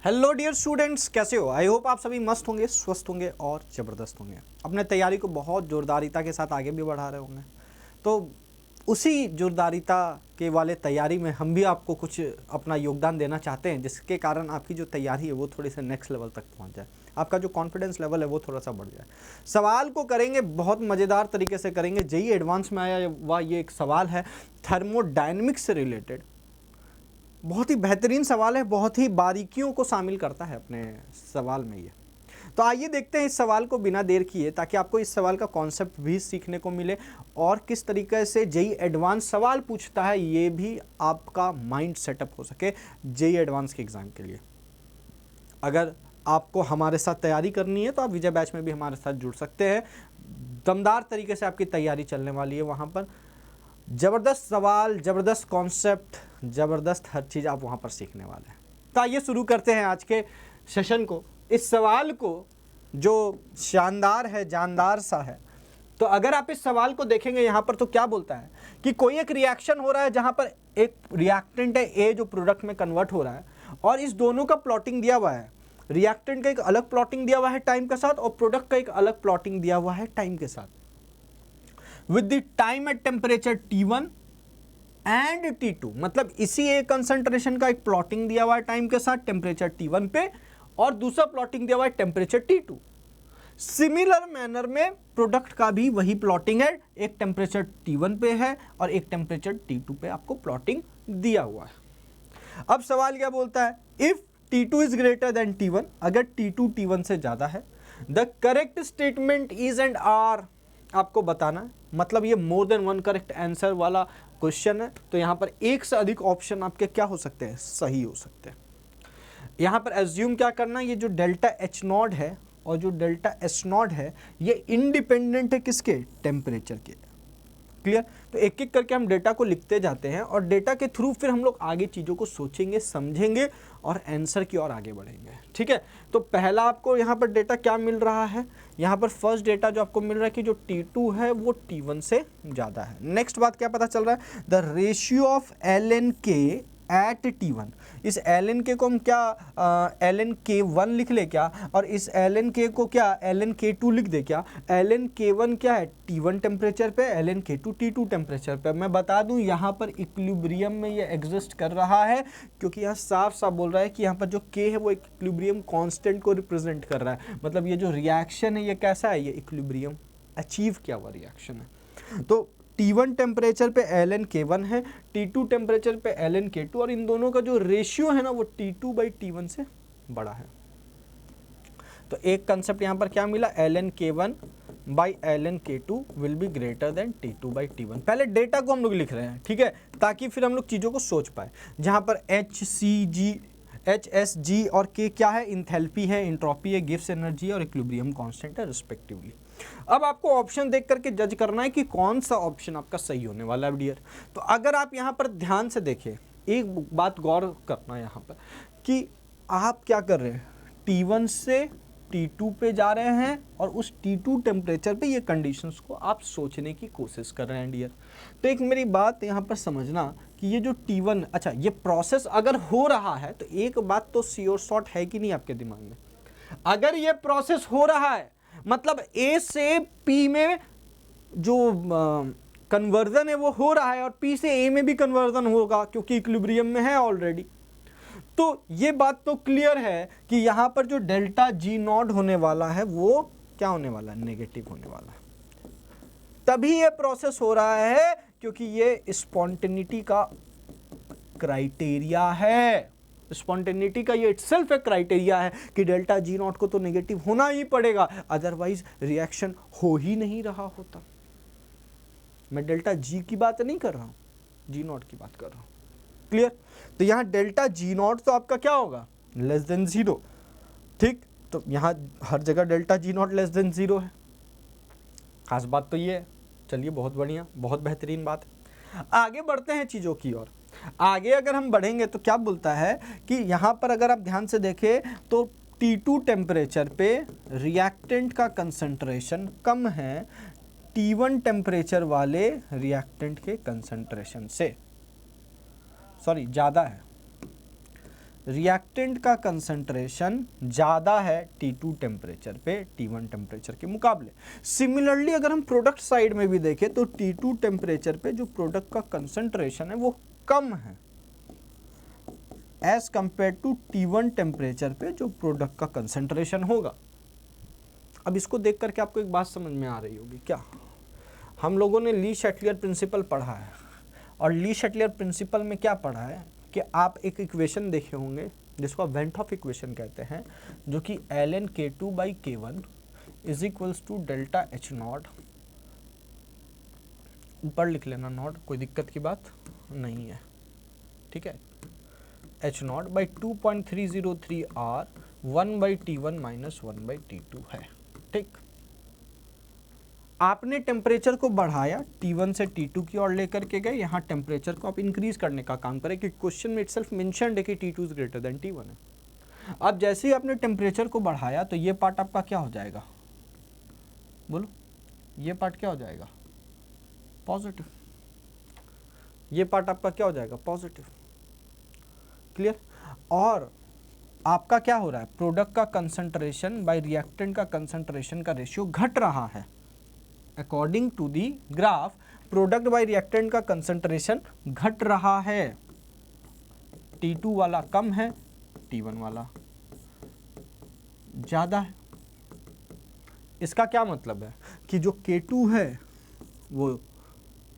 Hello dear students, कैसे हो? I hope आप सभी मस्त होंगे, स्वस्थ होंगे और ज़बरदस्त होंगे। अपने तैयारी को बहुत जोरदारिता के साथ आगे भी बढ़ा रहे होंगे। तो उसी जोरदारिता के वाले तैयारी में हम भी आपको कुछ अपना योगदान देना चाहते हैं, जिसके कारण आपकी जो तैयारी है वो थोड़ी सी नेक्स्ट लेवल तक पहुंच जाए, आपका जो कॉन्फिडेंस लेवल है वो थोड़ा सा बढ़ जाए। सवाल को करेंगे बहुत मज़ेदार तरीके से करेंगे। जेईई एडवांस में आया हुआ ये एक सवाल है थर्मोडायनेमिक्स से रिलेटेड। बहुत ही बेहतरीन सवाल है, बहुत ही बारीकियों को शामिल करता है अपने सवाल में ये। तो आइए देखते हैं इस सवाल को बिना देर किए, ताकि आपको इस सवाल का कॉन्सेप्ट भी सीखने को मिले और किस तरीके से जेईई एडवांस सवाल पूछता है ये भी आपका माइंड सेटअप हो सके जेईई एडवांस के एग्ज़ाम के लिए। अगर आपको हमारे साथ तैयारी करनी है तो आप विजय बैच में भी हमारे साथ जुड़ सकते हैं। दमदार तरीके से आपकी तैयारी चलने वाली है वहाँ पर। ज़बरदस्त सवाल, ज़बरदस्त कॉन्सेप्ट, ज़बरदस्त हर चीज़ आप वहाँ पर सीखने वाले हैं। तो आइए शुरू करते हैं आज के सेशन को। इस सवाल को जो शानदार है, जानदार सा है। तो अगर आप इस सवाल को देखेंगे यहाँ पर तो क्या बोलता है कि कोई एक रिएक्शन हो रहा है जहाँ पर एक रिएक्टेंट है ए जो प्रोडक्ट में कन्वर्ट हो रहा है, और इस दोनों का प्लॉटिंग दिया हुआ है। रिएक्टेंट का एक अलग प्लॉटिंग दिया हुआ है टाइम के साथ, और प्रोडक्ट का एक अलग प्लॉटिंग दिया हुआ है टाइम के साथ। With the time at temperature T1 and T2, मतलब इसी एक कंसंट्रेशन का एक प्लॉटिंग दिया हुआ है टाइम के साथ टेम्परेचर T1 पे, और दूसरा प्लॉटिंग दिया हुआ है टेम्परेचर T2। सिमिलर मैनर में प्रोडक्ट का भी वही प्लॉटिंग है, एक टेम्परेचर T1 पे है और एक टेम्परेचर T2 पे आपको प्लॉटिंग दिया हुआ है। अब सवाल क्या बोलता है, if T2 is greater than T1, अगर T2 T1 से ज्यादा है, the correct statement is and are आपको बताना है। मतलब ये more than one correct answer वाला क्वेश्चन है, तो यहाँ पर एक से अधिक ऑप्शन आपके क्या हो सकते हैं, सही हो सकते हैं। यहाँ पर एज्यूम क्या करना, ये जो डेल्टा H नॉट है और जो डेल्टा S नॉट है ये इंडिपेंडेंट है किसके, टेम्परेचर के। क्लियर? तो एक एक करके हम डेटा को लिखते जाते हैं और डेटा के थ्रू फिर हम लोग आगे चीज़ों को सोचेंगे, समझेंगे और आंसर की ओर आगे बढ़ेंगे। ठीक है? तो पहला आपको यहाँ पर डेटा क्या मिल रहा है, यहाँ पर फर्स्ट डेटा जो आपको मिल रहा है कि जो T2 है वो T1 से ज़्यादा है। नेक्स्ट बात क्या पता चल रहा है, the ratio of LNK at T1। इस LNK को हम क्या LNK1 लिख ले क्या, और इस LNK को क्या LNK2 लिख दे क्या। LNK1 क्या है, T1 टेम्परेचर पे, LNK2 T2 टेम्परेचर पे। मैं बता दूं यहाँ पर इक्विलिब्रियम में ये एग्जिस्ट कर रहा है, क्योंकि यहाँ साफ साफ बोल रहा है कि यहाँ पर जो K है वो इक्विलिब्रियम कांस्टेंट को रिप्रेजेंट कर रहा है। मतलब ये जो रिएक्शन है ये कैसा है, ये इक्विलिब्रियम अचीव किया हुआ रिएक्शन है। तो T1 टेम्परेचर पे LNK1 है, T2 टेम्परेचर पे LNK2, और इन दोनों का जो रेशियो है ना वो T2/T1 से बड़ा है। तो एक कंसेप्ट यहाँ पर क्या मिला, LNK1/LNK2 will be greater than T2/T1। पहले डेटा को हम लोग लिख रहे हैं, ठीक है, ताकि फिर हम लोग चीज़ों को सोच पाए। जहाँ पर HSG और K क्या है, इंथैल्पी है, इंट्रोपी है, गिव्स एनर्जी और इक्विलिब्रियम कांस्टेंट है रिस्पेक्टिवली। अब आपको ऑप्शन देख करके जज करना है कि कौन सा ऑप्शन आपका सही होने वाला है डियर। तो अगर आप यहाँ पर ध्यान से देखें, एक बात गौर करना है यहाँ पर कि आप क्या कर रहे हैं, T1 से T2 पे जा रहे हैं और उस T2 टेम्परेचर पे ये कंडीशंस को आप सोचने की कोशिश कर रहे हैं डियर। तो एक मेरी बात यहाँ पर समझना कि ये जो T1, अच्छा ये प्रोसेस अगर हो रहा है तो एक बात तो श्योर शॉट है कि नहीं आपके दिमाग में, अगर ये प्रोसेस हो रहा है मतलब A से P में जो कन्वर्जन है वो हो रहा है, और P से A में भी कन्वर्जन होगा क्योंकि इक्विलिब्रियम में है ऑलरेडी। तो ये बात तो क्लियर है कि यहाँ पर जो डेल्टा G नॉट होने वाला है वो क्या होने वाला है, नेगेटिव होने वाला है। तभी ये प्रोसेस हो रहा है क्योंकि ये स्पॉन्टेनिटी का क्राइटेरिया है। स्पॉन्टेनिटी का ये इटसेल्फ एक क्राइटेरिया है कि डेल्टा G नॉट को तो नेगेटिव होना ही पड़ेगा, अदरवाइज रिएक्शन हो ही नहीं रहा होता। मैं डेल्टा G की बात नहीं कर रहा हूं, G नॉट की बात कर रहा हूं। क्लियर? तो यहां डेल्टा G नॉट तो आपका क्या होगा, लेस देन 0। ठीक, तो यहां हर जगह delta G not less then 0 है। खास बात तो ये है। चलिए, बहुत बढ़िया, बहुत बेहतरीन बात है। आगे बढ़ते हैं चीजों की ओर। आगे अगर हम बढ़ेंगे तो क्या बोलता है कि यहाँ पर अगर आप ध्यान से देखें तो T2 टेम्परेचर पे रिएक्टेंट का कंसंट्रेशन कम है T1 टेम्परेचर वाले रिएक्टेंट के कंसंट्रेशन से, सॉरी ज़्यादा है। रिएक्टेंट का कंसंट्रेशन ज़्यादा है T2 टेम्परेचर पे T1 टेम्परेचर के मुकाबले। सिमिलरली अगर हम प्रोडक्ट साइड में भी देखें तो T2 टेम्परेचर पे जो प्रोडक्ट का कंसंट्रेशन है वो कम है as compare to T1 temperature पे जो प्रोडक्ट का कंसंट्रेशन होगा। अब इसको देख करके आपको एक बात समझ में आ रही होगी क्या, हम लोगों ने ली शैटलियर प्रिंसिपल पढ़ा है और ली शैटलियर प्रिंसिपल में क्या पढ़ा है कि आप एक इक्वेशन देखे होंगे जिसको आप वेंट हॉफ इक्वेशन कहते हैं, जो कि ln k2 by k1 is equals to delta H naught, ऊपर लिख लेना नॉट, कोई दिक्कत की बात नहीं है, ठीक है, H naught by 2.303 R 1 by T1 minus 1 by T2 है। ठीक, आपने टेम्परेचर को बढ़ाया T1 से T2 की ओर लेकर के गए, यहाँ टेम्परेचर को आप इंक्रीज करने का काम करें क्योंकि क्वेश्चन में इटसेल्फ मेंशन्ड है कि T2 is greater than T1 है। अब जैसे ही आपने टेम्परेचर को बढ़ाया तो ये पार्ट आपका क्या हो जाएगा, बोलो, ये पार्ट क्या हो जाएगा, पॉजिटिव, ये पार्ट आपका क्या हो जाएगा, पॉजिटिव, क्लियर। और आपका क्या हो रहा है, प्रोडक्ट का कंसंट्रेशन बाय रिएक्टेंट का कंसंट्रेशन का रेशियो घट रहा है। According to the graph product by reactant का कंसंट्रेशन घट रहा है, T2 वाला कम है, T1 वाला ज्यादा है। इसका क्या मतलब है कि जो K2 है वो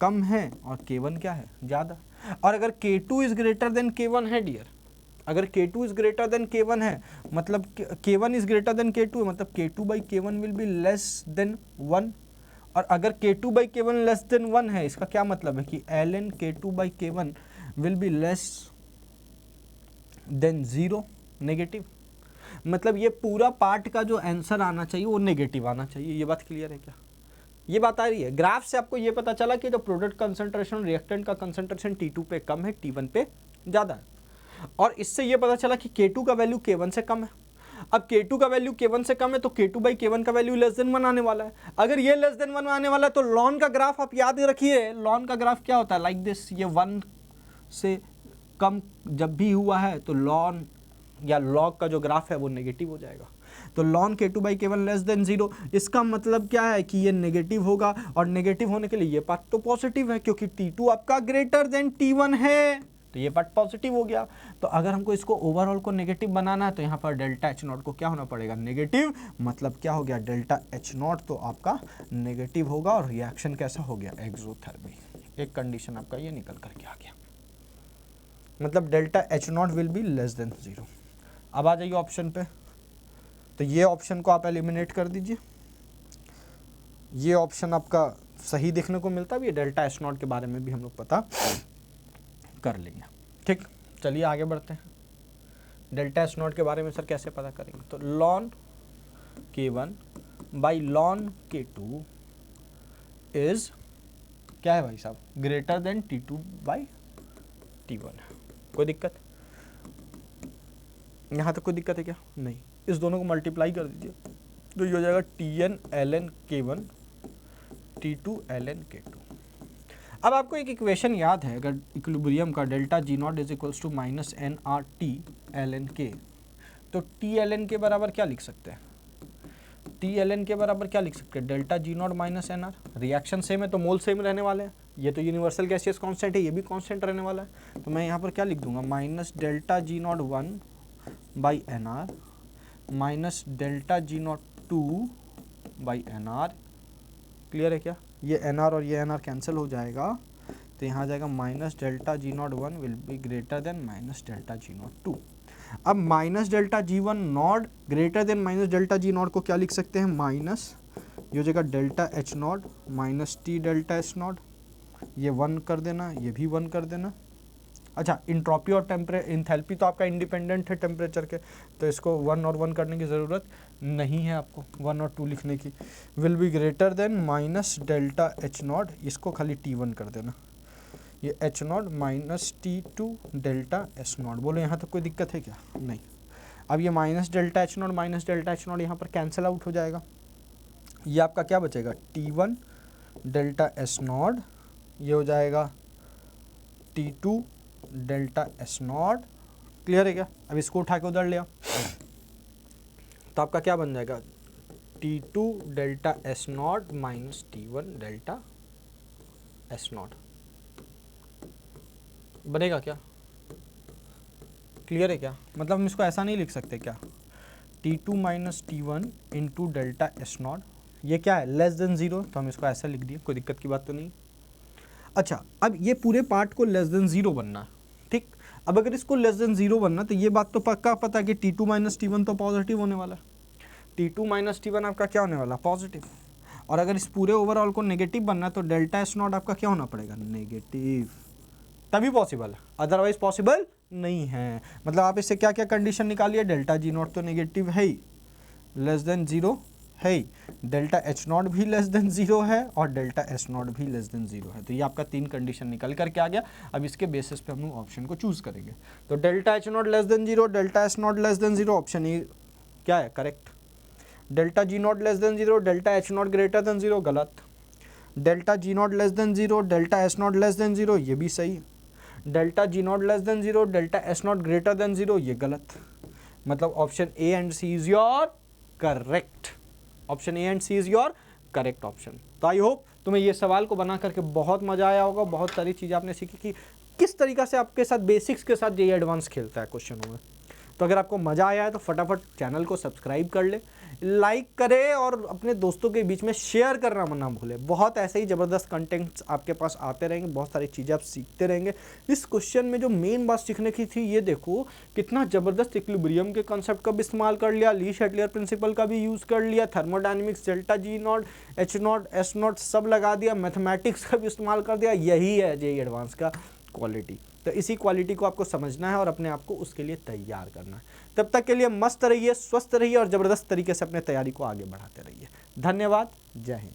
कम है और K1 क्या है, ज्यादा। और अगर K2 is greater than K1 है डियर, अगर K2 is greater than K1 है मतलब K1 is greater than K2 है, मतलब K2 by K1 will be less than 1। और अगर K2 by K1 less than 1 है, इसका क्या मतलब है कि ln K2 by K1 will be less than 0, negative. मतलब ये पूरा पार्ट का जो आंसर आना चाहिए वो नेगेटिव आना चाहिए। ये बात क्लियर है क्या, ये बात आ रही है। ग्राफ से आपको ये पता चला कि जो प्रोडक्ट कंसंट्रेशन रिएक्टेंट का कंसंट्रेशन T2 पे कम है, T1 पे ज़्यादा है। और इससे ये पता चला कि K2 का वैल्यू K1 से कम है। अब K2 का वैल्यू K1 से कम है तो K2 बाई K1 का वैल्यू लेस देन 1 आने वाला है। अगर ये लेस देन 1 आने वाला है तो लॉन का ग्राफ आप याद रखिए, लॉन का ग्राफ क्या होता है, लाइक दिस, ये 1 से कम जब भी हुआ है तो लॉन या लॉग का जो ग्राफ है वो नेगेटिव हो जाएगा। तो lawn K2 by K1 less than 0, इसका मतलब क्या है कि ये नेगेटिव होगा, और नेगेटिव होने के लिए ये पार्ट तो पॉजिटिव है क्योंकि T2 आपका ग्रेटर देन T1 है, तो ये पार्ट पॉजिटिव हो गया। तो अगर हमको इसको ओवरऑल को नेगेटिव बनाना है तो यहाँ पर डेल्टा एच नॉट को क्या होना पड़ेगा, नेगेटिव। मतलब क्या हो गया, डेल्टा एच नॉट तो आपका नेगेटिव होगा और रिएक्शन कैसा हो गया, एक्सोथर्मी। एक कंडीशन आपका ये निकल करके आ गया, मतलब delta H not will be less than 0। अब आ जाइए ऑप्शन पे, तो ये ऑप्शन को आप एलिमिनेट कर दीजिए। ये ऑप्शन आपका सही देखने को मिलता है। ये डेल्टा एच नॉट के बारे में भी हम लोग पता कर लेंगे। ठीक, चलिए आगे बढ़ते हैं। डेल्टा एच नॉट के बारे में सर कैसे पता करेंगे, तो lawn K1 by lawn K2 is क्या है भाई साहब, greater than T2 by T1 है। कोई दिक्कत, यहाँ तक कोई दिक्कत है क्या, नहीं। इस दोनों को मल्टीप्लाई कर दीजिए तो ये हो जाएगा Tn ln K1 T2 ln K2। अब आपको एक इक्वेशन याद है, अगर इक्विलिब्रियम का delta G naught is equals to minus N R T L N K, तो टी एल एन के बराबर क्या लिख सकते हैं, टी एल एन के बराबर क्या लिख सकते हैं, delta G naught minus N R. Reaction same है तो मोल सेम रहने वाले हैं, ये तो यूनिवर्सल गैसियस कांस्टेंट है, ये भी कांस्टेंट रहने वाला है। तो मैं यहाँ पर क्या लिख दूंगा, minus delta G naught 1 by N R minus delta G naught 2 by N R. Clear है क्या, ये एन आर और ये एन आर कैंसिल हो जाएगा, तो यहाँ आ जाएगा minus delta G naught 1 will be greater than minus delta G naught 2। अब minus delta ji one not greater then minus delta G not को क्या लिख सकते हैं, माइनस, ये हो जाएगा delta H not minus T delta H not, ये 1 कर देना, ये भी 1 कर देना। अच्छा, इंट्रोपी और इंथैल्पी तो आपका इंडिपेंडेंट है टेम्परेचर के, तो इसको 1 और 1 करने की ज़रूरत नहीं है आपको, 1 और 2 लिखने की। Will be greater than minus delta H not, इसको खाली T1 कर देना, ये H not minus T2 delta H not. बोलो यहाँ तक कोई दिक्कत है क्या, नहीं। अब ये माइनस डेल्टा एच नॉट यहाँ पर कैंसिल आउट हो जाएगा, ये आपका क्या बचेगा, T1 डेल्टा एच नॉट, ये हो जाएगा T2 delta S not clear है क्या? अब इसको उठा के उधर ले आओ, तो आपका क्या बन जाएगा, T2 delta S not minus T1 delta S not बनेगा क्या? क्लियर है क्या? मतलब हम इसको ऐसा नहीं लिख सकते क्या, T2 minus T1 into delta S not, ये क्या है, लेस देन जीरो, तो हम इसको ऐसा लिख दिए, कोई दिक्कत की बात तो नहीं। अच्छा, अब ये पूरे पार्ट को लेस देन जीरो बनना है, ठीक। अब अगर इसको लेस देन जीरो बनना, तो ये बात तो पक्का पता है कि T2 माइनस T1 तो पॉजिटिव होने वाला है, T2 माइनस T1 आपका क्या होने वाला, पॉजिटिव। और अगर इस पूरे ओवरऑल को नेगेटिव बनना है, तो डेल्टा एस नॉट आपका क्या होना पड़ेगा, नेगेटिव, तभी पॉसिबल है, अदरवाइज पॉसिबल नहीं है। मतलब आप इससे क्या क्या कंडीशन निकालिए, डेल्टा जी नॉट तो नेगेटिव है ही, लेस देन जीरो है ही, डेल्टा एच नॉट भी लेस देन जीरो है, और डेल्टा एस नॉट भी लेस देन जीरो है। तो ये आपका 3 कंडीशन निकल करके आ गया। अब इसके बेसिस पे हम लोग ऑप्शन को चूज करेंगे। तो delta H naught less than zero, delta S naught less than zero, option A क्या है, correct. Delta G naught less than zero, delta H naught greater than zero, गलत। Delta G naught less than zero, delta S naught less than zero, ये भी सही। Delta G naught less than zero, delta S naught greater than zero, ये गलत। मतलब option A and C is your correct, option A and C is your correct option. तो I hope तुम्हें ये सवाल को बना करके बहुत मजा आया होगा, बहुत सारी चीज़ें आपने सीखी कि किस तरीका से आपके साथ बेसिक्स के साथ जेईई एडवांस खेलता है क्वेश्चनों में। तो अगर आपको मज़ा आया है तो फटाफट चैनल को सब्सक्राइब कर ले, लाइक करे और अपने दोस्तों के बीच में शेयर करना ना भूले। बहुत ऐसे ही ज़बरदस्त कंटेंट्स आपके पास आते रहेंगे, बहुत सारी चीज़ें आप सीखते रहेंगे। इस क्वेश्चन में जो मेन बात सीखने की थी, ये देखो कितना ज़बरदस्त इक्विलिब्रियम के कॉन्सेप्ट का भी इस्तेमाल कर लिया, ली शटलियर प्रिंसिपल का भी यूज़ कर लिया, thermodynamics, delta G not, H not, S not सब लगा दिया, मैथमेटिक्स का भी इस्तेमाल कर दिया। यही है जेईई एडवांस का क्वालिटी। तो इसी क्वालिटी को आपको समझना है और अपने आप को उसके लिए तैयार करना है। तब तक के लिए मस्त रहिए, स्वस्थ रहिए और ज़बरदस्त तरीके से अपने तैयारी को आगे बढ़ाते रहिए। धन्यवाद, जय हिंद।